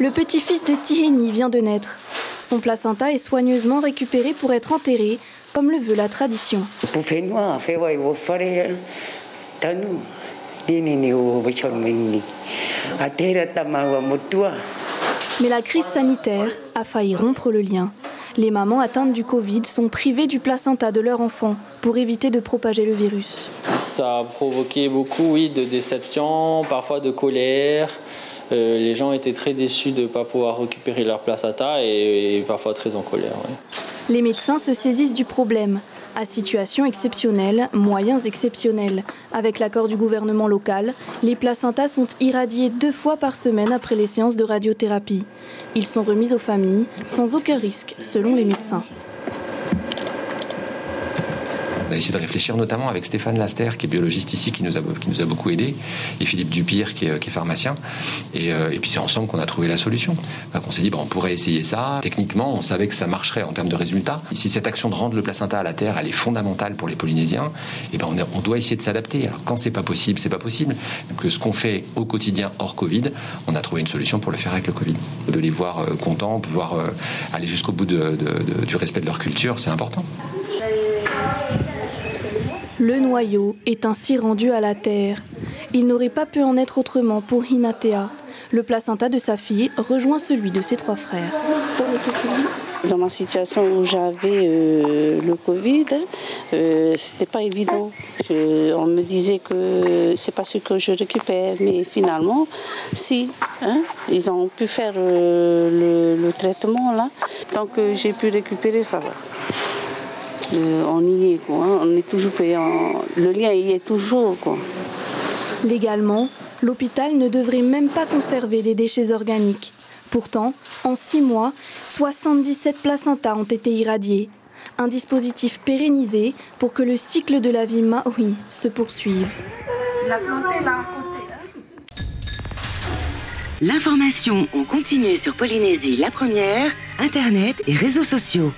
Le petit-fils de Tiheni vient de naître. Son placenta est soigneusement récupéré pour être enterré, comme le veut la tradition. Mais la crise sanitaire a failli rompre le lien. Les mamans atteintes du Covid sont privées du placenta de leur enfant pour éviter de propager le virus. Ça a provoqué beaucoup, de déception, parfois de colère. Les gens étaient très déçus de ne pas pouvoir récupérer leur placenta et parfois très en colère. Ouais. Les médecins se saisissent du problème. À situation exceptionnelle, moyens exceptionnels. Avec l'accord du gouvernement local, les placentas sont irradiés 2 fois par semaine après les séances de radiothérapie. Ils sont remis aux familles sans aucun risque, selon les médecins. On a essayé de réfléchir notamment avec Stéphane Laster, qui est biologiste ici, qui nous a beaucoup aidé, et Philippe Dupire, qui est pharmacien. Et puis c'est ensemble qu'on a trouvé la solution. On s'est dit, on pourrait essayer ça. Techniquement, on savait que ça marcherait en termes de résultats. Si cette action de rendre le placenta à la terre, elle est fondamentale pour les Polynésiens, on doit essayer de s'adapter. Alors quand c'est pas possible, c'est pas possible. Donc ce qu'on fait au quotidien hors Covid, on a trouvé une solution pour le faire avec le Covid. De les voir contents, pouvoir aller jusqu'au bout du respect de leur culture, c'est important. Le noyau est ainsi rendu à la terre. Il n'aurait pas pu en être autrement pour Hinatea. Le placenta de sa fille rejoint celui de ses 3 frères. Dans ma situation où j'avais le Covid, c'était pas évident. On me disait que c'est pas ce que je récupère, mais finalement, si, ils ont pu faire le traitement là. Tant que j'ai pu récupérer, ça va. On y est, on est toujours payant. Le lien y est toujours, quoi. Légalement, l'hôpital ne devrait même pas conserver des déchets organiques. Pourtant, en 6 mois, 77 placentas ont été irradiés. Un dispositif pérennisé pour que le cycle de la vie maori se poursuive. L'information en continu sur Polynésie la première, Internet et réseaux sociaux.